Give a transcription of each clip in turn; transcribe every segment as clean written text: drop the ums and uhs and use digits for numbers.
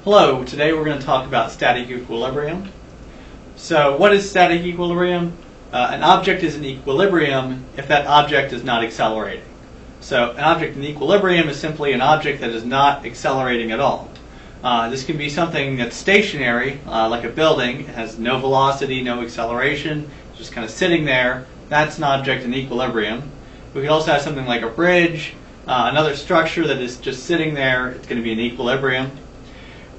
Hello, today we're going to talk about static equilibrium. So what is static equilibrium? An object is in equilibrium if that object is not accelerating. So an object in equilibrium is simply an object that is not accelerating at all. This can be something that's stationary, like a building. It has no velocity, no acceleration, it's just kind of sitting there. That's an object in equilibrium. We could also have something like a bridge, another structure that is just sitting there. It's going to be in equilibrium.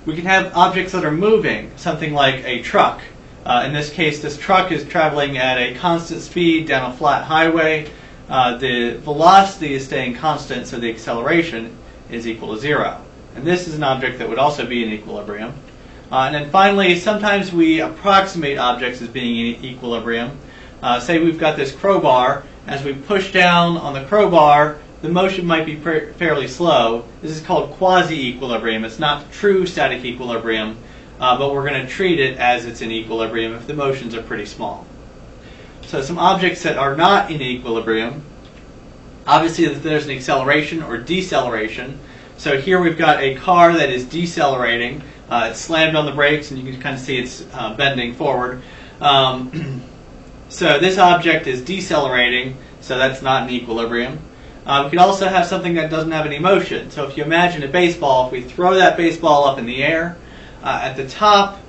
We can have objects that are moving, something like a truck. In this case, this truck is traveling at a constant speed down a flat highway. The velocity is staying constant, so the acceleration is equal to 0. And this is an object that would also be in equilibrium. And then finally, sometimes we approximate objects as being in equilibrium. Say we've got this crowbar. As we push down on the crowbar, the motion might be fairly slow. This is called quasi-equilibrium. It's not true static equilibrium, but we're going to treat it as it's in equilibrium if the motions are pretty small. So some objects that are not in equilibrium, obviously there's an acceleration or deceleration. So here we've got a car that is decelerating. It's slammed on the brakes and you can kind of see it's bending forward. So this object is decelerating, so that's not in equilibrium. We could also have something that doesn't have any motion. So if you imagine a baseball, if we throw that baseball up in the air, at the top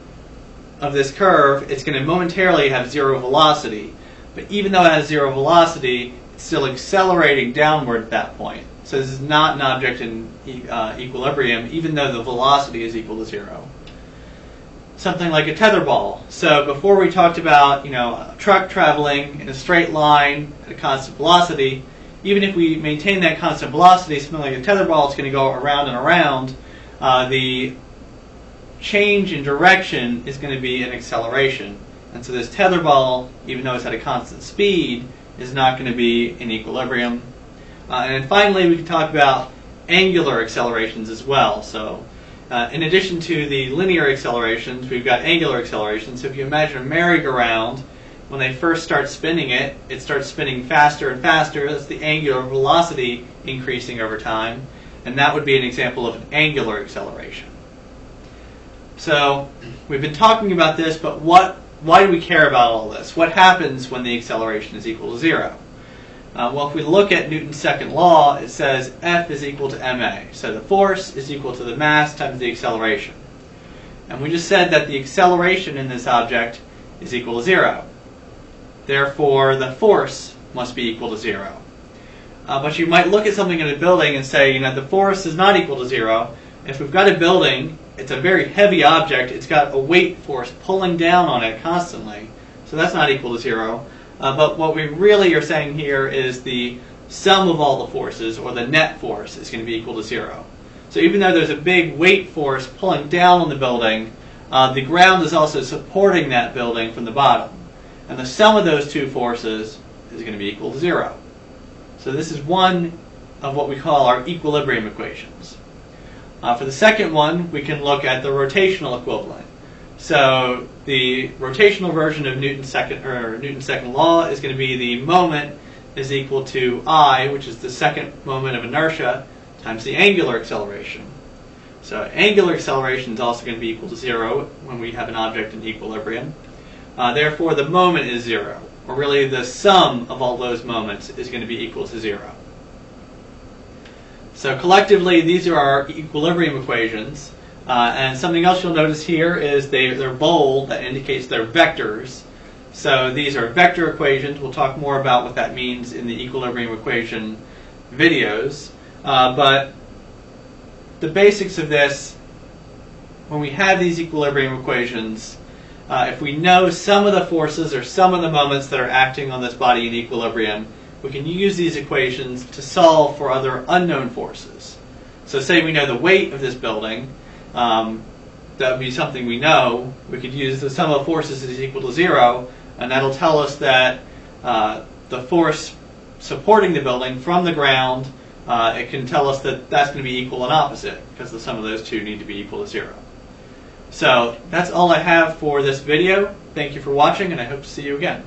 of this curve, it's going to momentarily have zero velocity. But even though it has zero velocity, it's still accelerating downward at that point. So this is not an object in equilibrium, even though the velocity is equal to 0. Something like a tetherball. So before we talked about a truck traveling in a straight line at a constant velocity. Even if we maintain that constant velocity, something like a tetherball is going to go around and around. The change in direction is going to be an acceleration. And so this tetherball, even though it's at a constant speed, is not going to be in equilibrium. And then finally, we can talk about angular accelerations as well. So in addition to the linear accelerations, we've got angular accelerations. So if you imagine a merry-go-round, when they first start spinning it, it starts spinning faster and faster. That's the angular velocity increasing over time. And that would be an example of an angular acceleration. So we've been talking about this, but why do we care about all this? What happens when the acceleration is equal to 0? Well, if we look at Newton's second law, it says F is equal to ma. So the force is equal to the mass times the acceleration. And we just said that the acceleration in this object is equal to 0. Therefore, the force must be equal to 0. But you might look at something in a building and say, the force is not equal to 0. If we've got a building, it's a very heavy object. It's got a weight force pulling down on it constantly. So that's not equal to 0. But what we really are saying here is the sum of all the forces, or the net force, is going to be equal to 0. So even though there's a big weight force pulling down on the building, the ground is also supporting that building from the bottom. And the sum of those two forces is going to be equal to 0. So this is one of what we call our equilibrium equations. For the second one, we can look at the rotational equivalent. So the rotational version of Newton's second law is going to be the moment is equal to I, which is the second moment of inertia, times the angular acceleration. So angular acceleration is also going to be equal to 0 when we have an object in equilibrium. Therefore, the moment is 0, or really the sum of all those moments is going to be equal to 0. So collectively, these are our equilibrium equations. And something else you'll notice here is they're bold. That indicates they're vectors. So these are vector equations. We'll talk more about what that means in the equilibrium equation videos. But the basics of this, when we have these equilibrium equations, if we know some of the forces or some of the moments that are acting on this body in equilibrium, we can use these equations to solve for other unknown forces. So say we know the weight of this building, that would be something we know. We could use the sum of forces is equal to 0, and that'll tell us that the force supporting the building from the ground, it can tell us that that's going to be equal and opposite, because the sum of those two need to be equal to 0. So that's all I have for this video. Thank you for watching, and I hope to see you again.